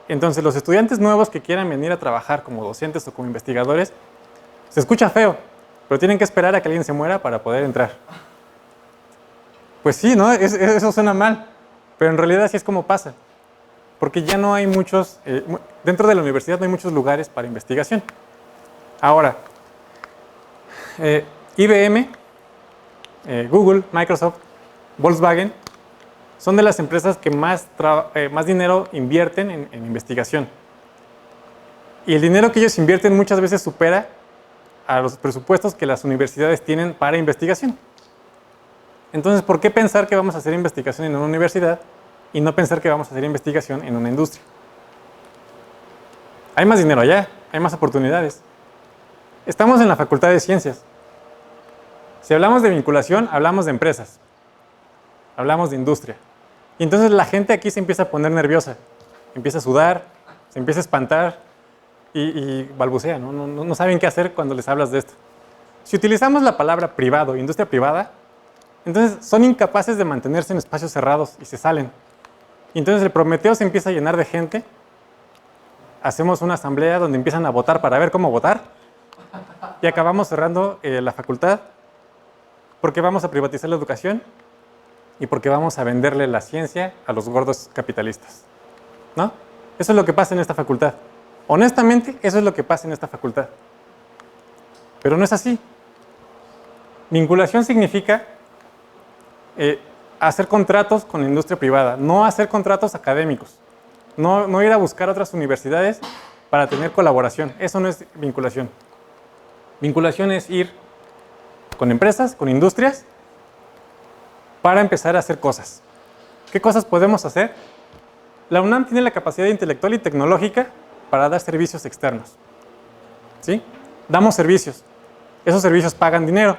Entonces, los estudiantes nuevos que quieran venir a trabajar como docentes o como investigadores, se escucha feo, pero tienen que esperar a que alguien se muera para poder entrar. Pues sí, ¿no? Eso suena mal, pero en realidad así es como pasa. Porque ya no hay muchos, dentro de la universidad no hay muchos lugares para investigación. Ahora, IBM, Google, Microsoft, Volkswagen, son de las empresas que más dinero invierten en investigación. Y el dinero que ellos invierten muchas veces supera a los presupuestos que las universidades tienen para investigación. Entonces, ¿por qué pensar que vamos a hacer investigación en una universidad y no pensar que vamos a hacer investigación en una industria? Hay más dinero allá, hay más oportunidades. Estamos en la Facultad de Ciencias. Si hablamos de vinculación, hablamos de empresas. Hablamos de industria. Y entonces la gente aquí se empieza a poner nerviosa, empieza a sudar, se empieza a espantar y balbucea, ¿no? No saben qué hacer cuando les hablas de esto. Si utilizamos la palabra privado, industria privada, entonces son incapaces de mantenerse en espacios cerrados y se salen. Y entonces el Prometeo se empieza a llenar de gente, hacemos una asamblea donde empiezan a votar para ver cómo votar y acabamos cerrando la facultad porque vamos a privatizar la educación y porque vamos a venderle la ciencia a los gordos capitalistas, ¿no? Eso es lo que pasa en esta facultad. Honestamente, eso es lo que pasa en esta facultad. Pero no es así. Vinculación significa hacer contratos con la industria privada, no hacer contratos académicos, no ir a buscar otras universidades para tener colaboración. Eso no es vinculación. Vinculación es ir con empresas, con industrias, para empezar a hacer cosas. ¿Qué cosas podemos hacer? La UNAM tiene la capacidad intelectual y tecnológica para dar servicios externos. ¿Sí? Damos servicios. Esos servicios pagan dinero.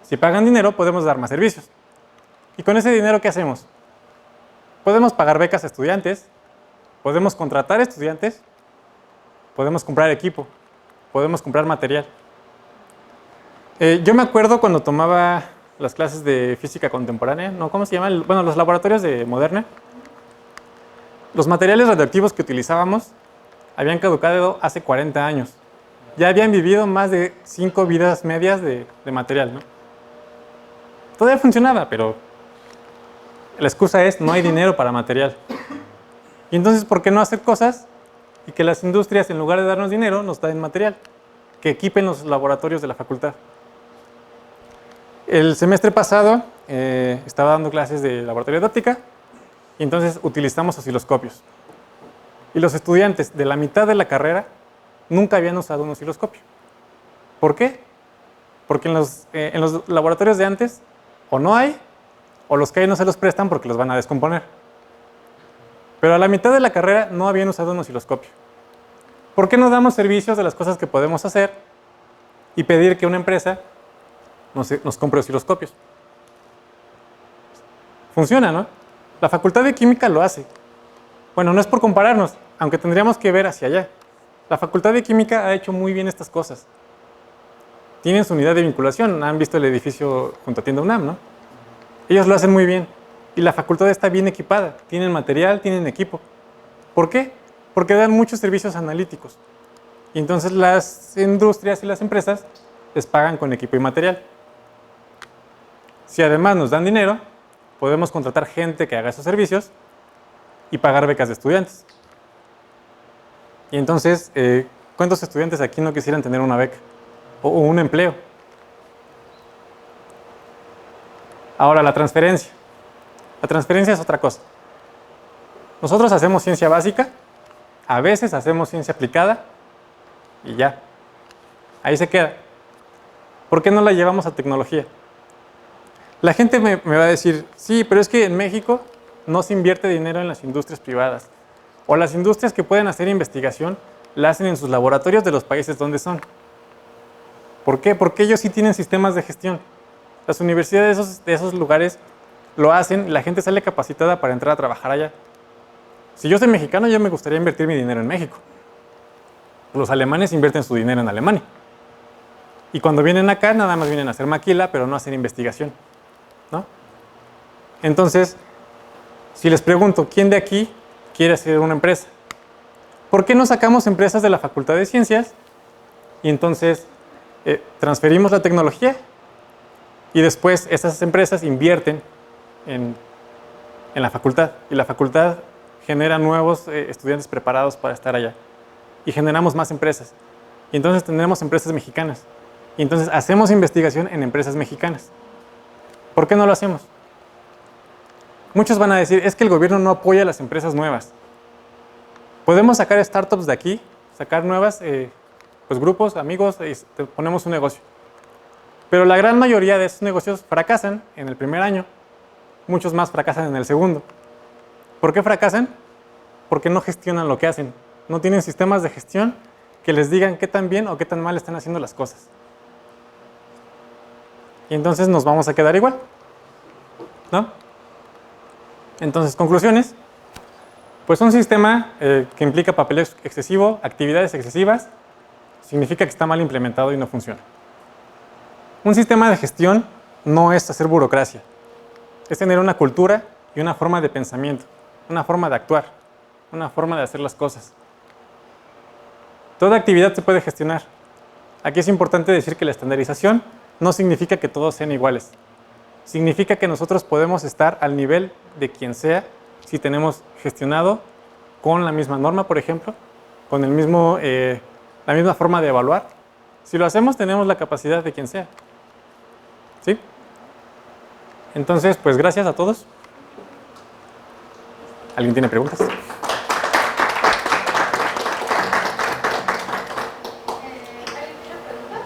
Si pagan dinero, podemos dar más servicios. ¿Y con ese dinero qué hacemos? Podemos pagar becas a estudiantes, podemos contratar estudiantes, podemos comprar equipo, podemos comprar material. Yo me acuerdo cuando tomaba las clases de física contemporánea, ¿no? ¿Cómo se llama? Bueno, los laboratorios de Moderna. Los materiales radioactivos que utilizábamos habían caducado hace 40 años. Ya habían vivido más de 5 vidas medias de material, ¿no? Todavía funcionaba, pero la excusa es no hay dinero para material. Y entonces, ¿por qué no hacer cosas y que las industrias, en lugar de darnos dinero, nos den material? Que equipen los laboratorios de la facultad. El semestre pasado estaba dando clases de laboratorio de óptica y entonces utilizamos osciloscopios. Y los estudiantes de la mitad de la carrera nunca habían usado un osciloscopio. ¿Por qué? Porque en los laboratorios de antes o no hay, o los que hay no se los prestan porque los van a descomponer. Pero a la mitad de la carrera no habían usado un osciloscopio. ¿Por qué no damos servicios de las cosas que podemos hacer y pedir que una empresa nos compre osciloscopios? Funciona, ¿no? La Facultad de Química lo hace. Bueno, no es por compararnos, aunque tendríamos que ver hacia allá. La Facultad de Química ha hecho muy bien estas cosas. Tienen su unidad de vinculación, han visto el edificio junto a Tienda UNAM, ¿no? Ellos lo hacen muy bien. Y la facultad está bien equipada, tienen material, tienen equipo. ¿Por qué? Porque dan muchos servicios analíticos. Y entonces las industrias y las empresas les pagan con equipo y material. Si además nos dan dinero, podemos contratar gente que haga esos servicios y pagar becas de estudiantes. Y entonces, ¿cuántos estudiantes aquí no quisieran tener una beca o un empleo? Ahora, la transferencia. La transferencia es otra cosa. Nosotros hacemos ciencia básica, a veces hacemos ciencia aplicada y ya. Ahí se queda. ¿Por qué no la llevamos a tecnología? La gente me va a decir, sí, pero es que en México no se invierte dinero en las industrias privadas. O las industrias que pueden hacer investigación la hacen en sus laboratorios de los países donde son. ¿Por qué? Porque ellos sí tienen sistemas de gestión. Las universidades de esos lugares lo hacen y la gente sale capacitada para entrar a trabajar allá. Si yo soy mexicano, yo me gustaría invertir mi dinero en México. Los alemanes invierten su dinero en Alemania. Y cuando vienen acá, nada más vienen a hacer maquila, pero no hacen investigación, ¿no? Entonces, si les pregunto, ¿quién de aquí quiere hacer una empresa? ¿Por qué no sacamos empresas de la Facultad de Ciencias y entonces transferimos la tecnología y después esas empresas invierten en la facultad y la facultad genera nuevos estudiantes preparados para estar allá y generamos más empresas y entonces tendremos empresas mexicanas y entonces hacemos investigación en empresas mexicanas? ¿Por qué no lo hacemos? Muchos van a decir, es que el gobierno no apoya a las empresas nuevas. Podemos sacar startups de aquí, sacar nuevas, pues grupos, amigos, ponemos un negocio. Pero la gran mayoría de esos negocios fracasan en el primer año. Muchos más fracasan en el segundo. ¿Por qué fracasan? Porque no gestionan lo que hacen. No tienen sistemas de gestión que les digan qué tan bien o qué tan mal están haciendo las cosas. Y entonces nos vamos a quedar igual, ¿no? Entonces, conclusiones. Pues un sistema que implica papeleo excesivo, actividades excesivas, significa que está mal implementado y no funciona. Un sistema de gestión no es hacer burocracia, es tener una cultura y una forma de pensamiento, una forma de actuar, una forma de hacer las cosas. Toda actividad se puede gestionar. Aquí es importante decir que la estandarización no significa que todos sean iguales. Significa que nosotros podemos estar al nivel de quien sea si tenemos gestionado con la misma norma, por ejemplo, con el mismo, la misma forma de evaluar. Si lo hacemos, tenemos la capacidad de quien sea. ¿Sí? Entonces, pues gracias a todos. ¿Alguien tiene preguntas? ¿Alguien tiene preguntas?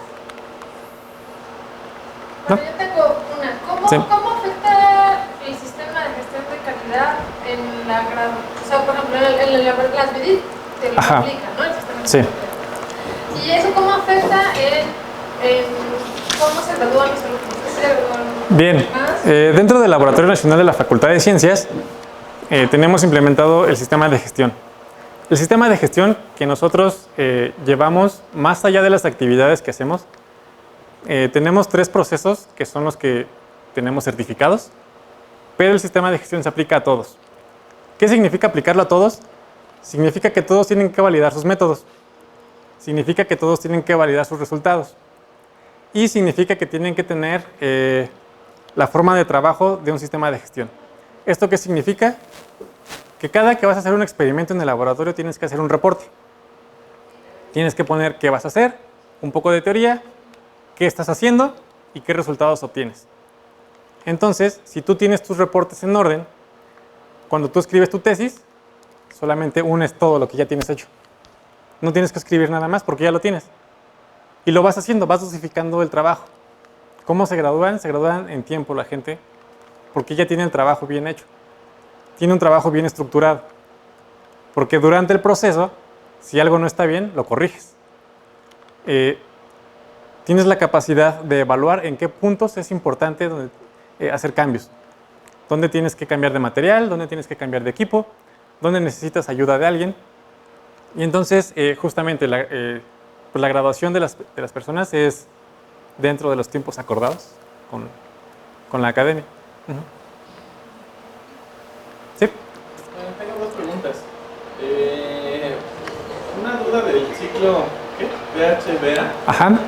¿No? Bueno, yo tengo una. Sí. ¿Cómo afecta el sistema de gestión de calidad en la grado? O sea, por ejemplo, en las medidas que lo Ajá. aplican, ¿no? El sistema de Sí. calidad. ¿Y eso cómo afecta en cómo se gradúan los alumnos? Bien, dentro del Laboratorio Nacional de la Facultad de Ciencias tenemos implementado el sistema de gestión. El sistema de gestión que nosotros llevamos más allá de las actividades que hacemos, tenemos 3 procesos que son los que tenemos certificados, pero el sistema de gestión se aplica a todos. ¿Qué significa aplicarlo a todos? Significa que todos tienen que validar sus métodos, significa que todos tienen que validar sus resultados y significa que tienen que tener la forma de trabajo de un sistema de gestión. ¿Esto qué significa? Que cada que vas a hacer un experimento en el laboratorio tienes que hacer un reporte. Tienes que poner qué vas a hacer, un poco de teoría, qué estás haciendo y qué resultados obtienes. Entonces, si tú tienes tus reportes en orden, cuando tú escribes tu tesis, solamente unes todo lo que ya tienes hecho. No tienes que escribir nada más porque ya lo tienes. Y lo vas haciendo, vas dosificando el trabajo. ¿Cómo se gradúan? Se gradúan en tiempo la gente porque ya tiene el trabajo bien hecho. Tiene un trabajo bien estructurado. Porque durante el proceso, si algo no está bien, lo corriges. Tienes la capacidad de evaluar en qué puntos es importante hacer cambios. Dónde tienes que cambiar de material, dónde tienes que cambiar de equipo, dónde necesitas ayuda de alguien. Y entonces, justamente, pues la graduación de las personas es dentro de los tiempos acordados con la academia. ¿Sí? Tengo dos preguntas. Una duda del ciclo PHBA. Ajá.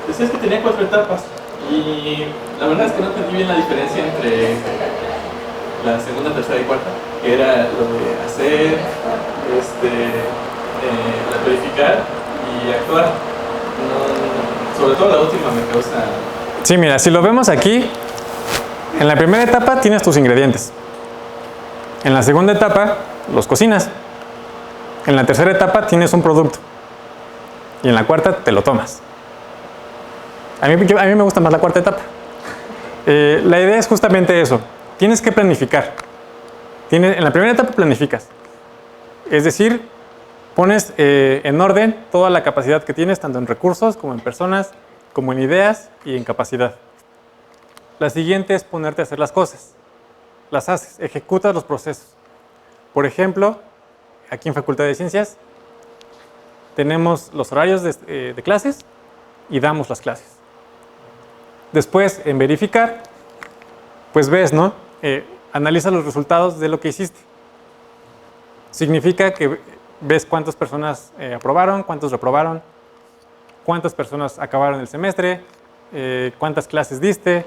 Decías que tenía 4 etapas y la verdad es que no entendí bien la diferencia entre la segunda, tercera y cuarta, que era lo de hacer, verificar y actuar. Sobre todo la última me causa... Sí, mira, si lo vemos aquí, en la primera etapa tienes tus ingredientes. En la segunda etapa los cocinas. En la tercera etapa tienes un producto. Y en la cuarta te lo tomas. A mí me gusta más la cuarta etapa. La idea es justamente eso. Tienes que planificar. En la primera etapa planificas. Es decir, pones en orden toda la capacidad que tienes, tanto en recursos como en personas, como en ideas y en capacidad. La siguiente es ponerte a hacer las cosas. Las haces, ejecutas los procesos. Por ejemplo, aquí en Facultad de Ciencias tenemos los horarios de clases y damos las clases. Después, en verificar, pues ves, ¿no? Analiza los resultados de lo que hiciste. Significa que ves cuántas personas aprobaron, cuántos reprobaron, cuántas personas acabaron el semestre, cuántas clases diste,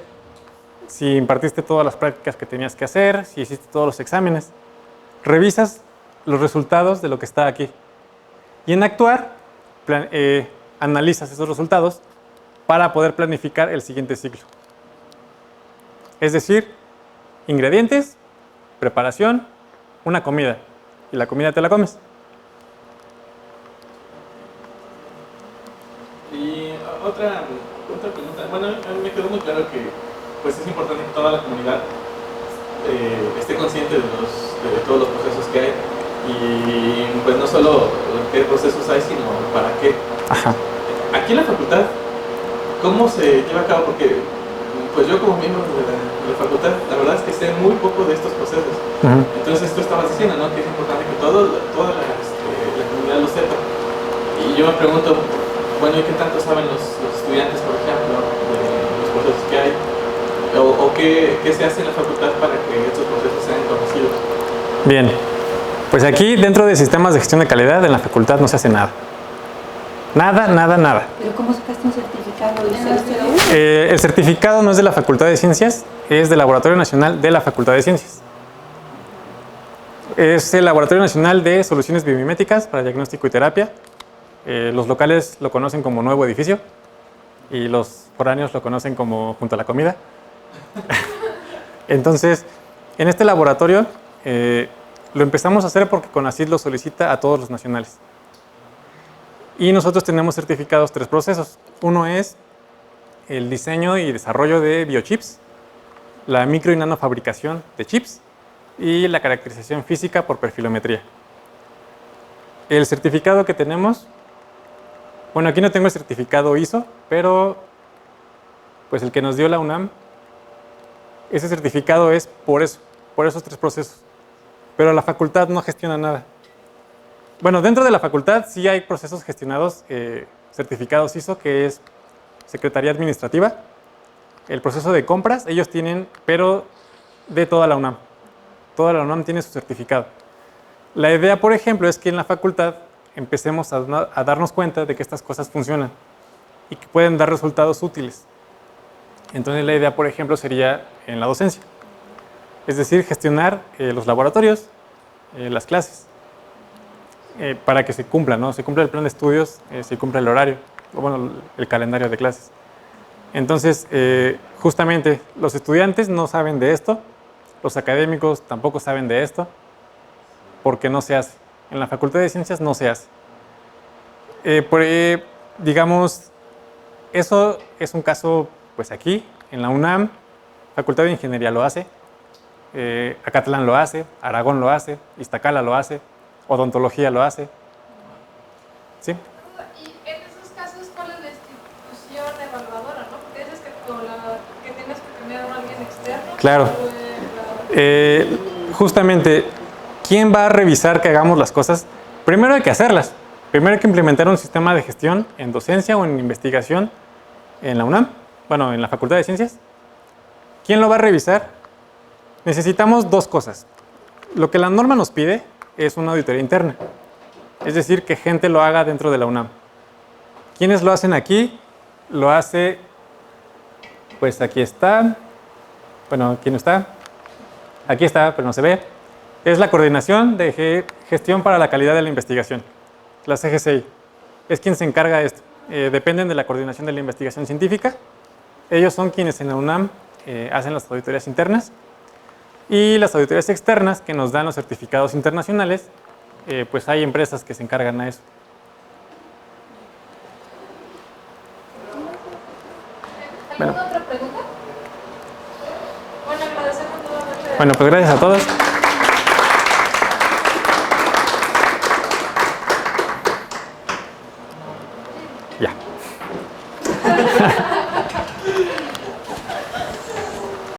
si impartiste todas las prácticas que tenías que hacer, si hiciste todos los exámenes. Revisas los resultados de lo que está aquí. Y en actuar, analizas esos resultados para poder planificar el siguiente ciclo. Es decir, ingredientes, preparación, una comida. Y la comida te la comes. Y otra pregunta. Bueno, a mí me quedó muy claro que pues es importante que toda la comunidad esté consciente de todos los procesos que hay. Y pues no solo qué procesos hay, sino para qué. Ajá. Aquí en la facultad, ¿cómo se lleva a cabo? Porque pues yo como miembro de la facultad, la verdad es que sé muy poco de estos procesos. Entonces tú estabas diciendo, ¿no?, que es importante que toda la comunidad lo sepa. Y yo me pregunto, bueno, ¿y qué tanto saben los estudiantes, por ejemplo, de los procesos que hay? ¿O qué se hace en la facultad para que estos procesos sean conocidos? Bien, pues aquí dentro de sistemas de gestión de calidad en la facultad no se hace nada. Nada. ¿Pero cómo sacaste un certificado? El certificado no es de la Facultad de Ciencias, es del Laboratorio Nacional de la Facultad de Ciencias. Es el Laboratorio Nacional de Soluciones Biomiméticas para Diagnóstico y Terapia. Los locales lo conocen como Nuevo Edificio y los foráneos lo conocen como Junto a la Comida. Entonces, en este laboratorio lo empezamos a hacer porque CONACYT lo solicita a todos los nacionales. Y nosotros tenemos certificados 3 procesos. Uno es el diseño y desarrollo de biochips, la micro y nanofabricación de chips y la caracterización física por perfilometría. El certificado que tenemos, bueno, aquí no tengo el certificado ISO, pero pues el que nos dio la UNAM, ese certificado es por esos 3 procesos. Pero la facultad no gestiona nada. Bueno, dentro de la facultad sí hay procesos gestionados, certificados ISO, que es Secretaría Administrativa. El proceso de compras, ellos tienen, pero de toda la UNAM. Toda la UNAM tiene su certificado. La idea, por ejemplo, es que en la facultad empecemos a darnos cuenta de que estas cosas funcionan y que pueden dar resultados útiles. Entonces la idea, por ejemplo, sería en la docencia. Es decir, gestionar los laboratorios, las clases. Para que se cumpla, ¿no? Se cumpla el plan de estudios, se cumpla el horario, o bueno, el calendario de clases. Entonces, justamente, los estudiantes no saben de esto, los académicos tampoco saben de esto, porque no se hace. En la Facultad de Ciencias no se hace. Digamos, eso es un caso, pues aquí, en la UNAM, Facultad de Ingeniería lo hace, Acatlán lo hace, Aragón lo hace, Iztacala lo hace, Odontología lo hace. ¿Sí? Y en esos casos, ¿cuál es la institución evaluadora, no? Porque dices que tienes que tener a alguien externo. Claro. Justamente, ¿quién va a revisar que hagamos las cosas? Primero hay que hacerlas. Primero hay que implementar un sistema de gestión en docencia o en investigación en la UNAM, bueno, en la Facultad de Ciencias. ¿Quién lo va a revisar? Necesitamos dos cosas. Lo que la norma nos pide es una auditoría interna, es decir, que gente lo haga dentro de la UNAM. ¿Quiénes lo hacen aquí? Lo hace, pues aquí está, bueno, ¿quién no está? Aquí está, pero no se ve. Es la Coordinación de Gestión para la Calidad de la Investigación, la CGCI. Es quien se encarga de esto. Dependen de la Coordinación de la Investigación Científica. Ellos son quienes en la UNAM hacen las auditorías internas. Y las auditorías externas que nos dan los certificados internacionales, pues hay empresas que se encargan a eso. ¿Alguna otra pregunta? Bueno, agradecemos nuevamente. Bueno, pues gracias a todos.